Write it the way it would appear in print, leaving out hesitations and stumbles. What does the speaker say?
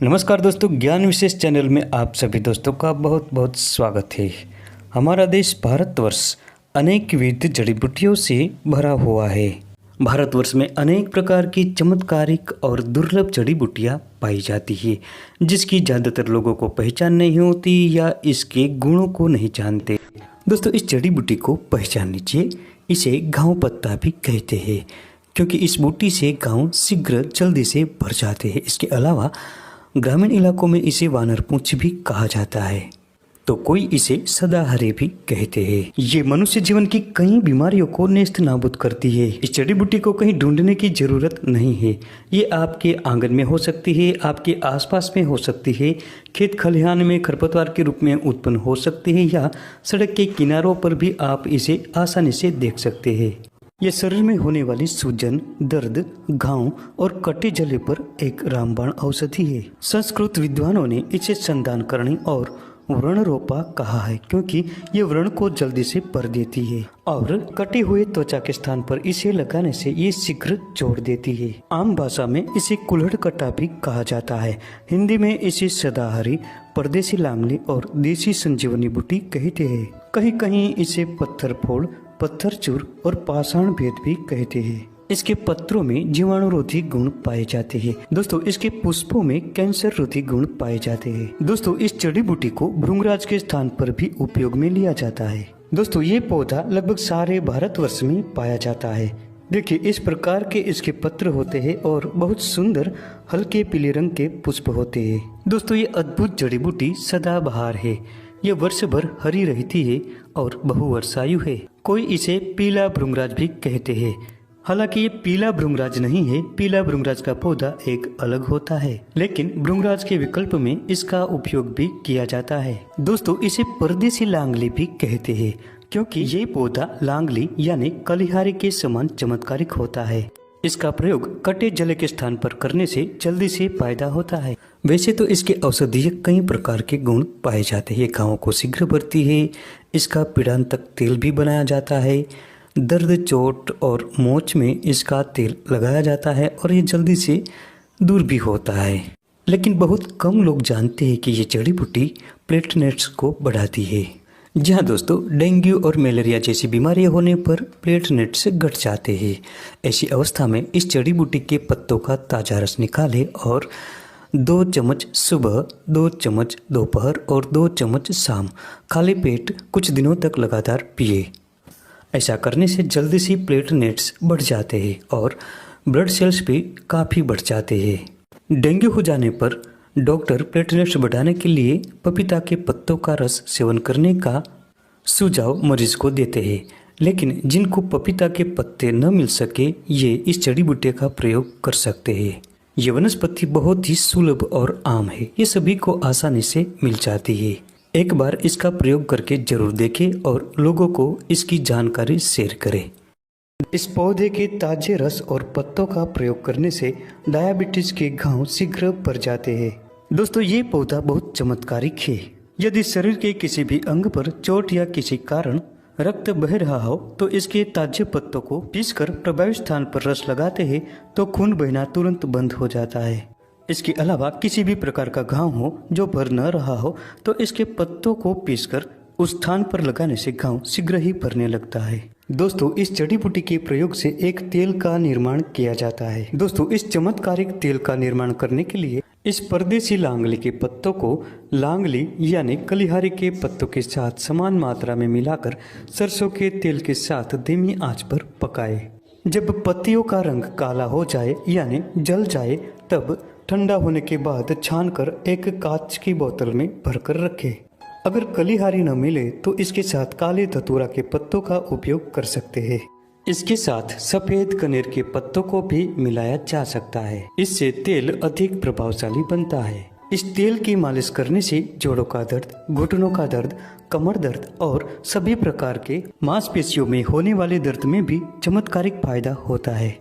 नमस्कार दोस्तों, ज्ञान विशेष चैनल में आप सभी दोस्तों का बहुत बहुत स्वागत है। हमारा देश भारतवर्ष अनेक विविध जड़ी बूटियों से भरा हुआ है। भारतवर्ष में अनेक प्रकार की चमत्कारिक और दुर्लभ जड़ी बूटियाँ पाई जाती है, जिसकी ज़्यादातर लोगों को पहचान नहीं होती या इसके गुणों को नहीं जानते। दोस्तों, इस जड़ी बूटी को पहचान लीजिए। इसे घाव पत्ता भी कहते हैं, क्योंकि इस बूटी से घाव शीघ्र जल्दी से भर जाते हैं। इसके अलावा ग्रामीण इलाकों में इसे वानर पूंछ भी कहा जाता है, तो कोई इसे सदाहरे भी कहते हैं। ये मनुष्य जीवन की कई बीमारियों को नेस्त नाबूद करती है। इस जड़ी बूटी को कहीं ढूंढने की जरूरत नहीं है। ये आपके आंगन में हो सकती है, आपके आसपास में हो सकती है, खेत खलिहान में खरपतवार के रूप में उत्पन्न हो सकती है, या सड़क के किनारों पर भी आप इसे आसानी से देख सकते हैं। यह शरीर में होने वाली सूजन, दर्द, घाव और कटे जले पर एक रामबाण औषधि है। संस्कृत विद्वानों ने इसे संधानकरणी और व्रणरोपा कहा है, क्योंकि ये व्रण को जल्दी से भर देती है और कटे हुए त्वचा के स्थान पर इसे लगाने से ये शीघ्र जोड़ देती है। आम भाषा में इसे कुल्हड़ कट्टा भी कहा जाता है। हिंदी में इसे सदाहरी, परदेसी लांगली और देसी संजीवनी बूटी कहते हैं। कहीं कहीं इसे पत्थर फोड़, पत्थर चूर और पाषाण भेद भी कहते हैं। इसके पत्रों में जीवाणुरोधी गुण पाए जाते हैं। दोस्तों, इसके पुष्पों में कैंसर रोधी गुण पाए जाते हैं। दोस्तों, इस जड़ी बूटी को भृंगराज के स्थान पर भी उपयोग में लिया जाता है। दोस्तों, ये पौधा लगभग सारे भारतवर्ष में पाया जाता है। देखिए, इस प्रकार के इसके पत्र होते हैं और बहुत सुंदर हल्के पीले रंग के पुष्प होते हैं। दोस्तों, ये अद्भुत जड़ी बूटी सदाबहार है। यह वर्ष भर हरी रहती है और बहुवर्षायु है। कोई इसे पीला भृंगराज भी कहते हैं। हालांकि ये पीला भृंगराज नहीं है। पीला भृंगराज का पौधा एक अलग होता है, लेकिन भृंगराज के विकल्प में इसका उपयोग भी किया जाता है। दोस्तों, इसे परदेसी लांगली भी कहते हैं, क्योंकि ये पौधा लांगली यानी कलिहारी के समान चमत्कारिक होता है। इसका प्रयोग कटे जले के स्थान पर करने से जल्दी से फायदा होता है। वैसे तो इसके औषधीय कई प्रकार के गुण पाए जाते हैं। घावों को शीघ्र भरती है। इसका पीड़ांतक तेल भी बनाया जाता है। दर्द, चोट और मोच में इसका तेल लगाया जाता है और ये जल्दी से दूर भी होता है। लेकिन बहुत कम लोग जानते हैं कि ये जड़ी बूटी प्लेटलेट्स को बढ़ाती है। जी हाँ दोस्तों, डेंगू और मलेरिया जैसी बीमारियां होने पर प्लेटलेट्स घट जाते हैं। ऐसी अवस्था में इस जड़ी बूटी के पत्तों का ताज़ा रस निकालें और 2 चम्मच सुबह, 2 चम्मच दोपहर और 2 चम्मच शाम खाली पेट कुछ दिनों तक लगातार पिए। ऐसा करने से जल्दी से प्लेटलेट्स बढ़ जाते हैं और ब्लड सेल्स भी काफ़ी बढ़ जाते हैं। डेंगू हो जाने पर डॉक्टर प्लेटलेट्स बढ़ाने के लिए पपीता के पत्तों का रस सेवन करने का सुझाव मरीज को देते हैं। लेकिन जिनको पपीता के पत्ते न मिल सके, ये इस जड़ी बूटी का प्रयोग कर सकते हैं। ये वनस्पति बहुत ही सुलभ और आम है। ये सभी को आसानी से मिल जाती है। एक बार इसका प्रयोग करके जरूर देखें और लोगों को इसकी जानकारी शेयर करें। इस पौधे के ताजे रस और पत्तों का प्रयोग करने से डायबिटीज के घाव शीघ्र भर जाते हैं। दोस्तों, ये पौधा बहुत चमत्कारिक है। यदि शरीर के किसी भी अंग पर चोट या किसी कारण रक्त बह रहा हो, तो इसके ताजे पत्तों को पीसकर प्रभावित स्थान पर रस लगाते हैं तो खून बहना तुरंत बंद हो जाता है। इसके अलावा किसी भी प्रकार का घाव हो जो भर न रहा हो, तो इसके पत्तों को पीसकर उस स्थान पर लगाने से घाव शीघ्र ही भरने लगता है। दोस्तों, इस जड़ी बूटी के प्रयोग से एक तेल का निर्माण किया जाता है। दोस्तों, इस चमत्कारिक तेल का निर्माण करने के लिए इस परदेसी लांगली के पत्तों को लांगली यानी कलिहारी के पत्तों के साथ समान मात्रा में मिलाकर सरसों के तेल के साथ धीमी आंच पर पकाएं। जब पत्तियों का रंग काला हो जाए यानी जल जाए, तब ठंडा होने के बाद छानकर एक कांच की बोतल में भरकर रखें। अगर कलिहारी न मिले तो इसके साथ काले धतूरा के पत्तों का उपयोग कर सकते हैं। इसके साथ सफेद कनेर के पत्तों को भी मिलाया जा सकता है। इससे तेल अधिक प्रभावशाली बनता है। इस तेल की मालिश करने से जोड़ों का दर्द, घुटनों का दर्द, कमर दर्द और सभी प्रकार के मांसपेशियों में होने वाले दर्द में भी चमत्कारिक फायदा होता है।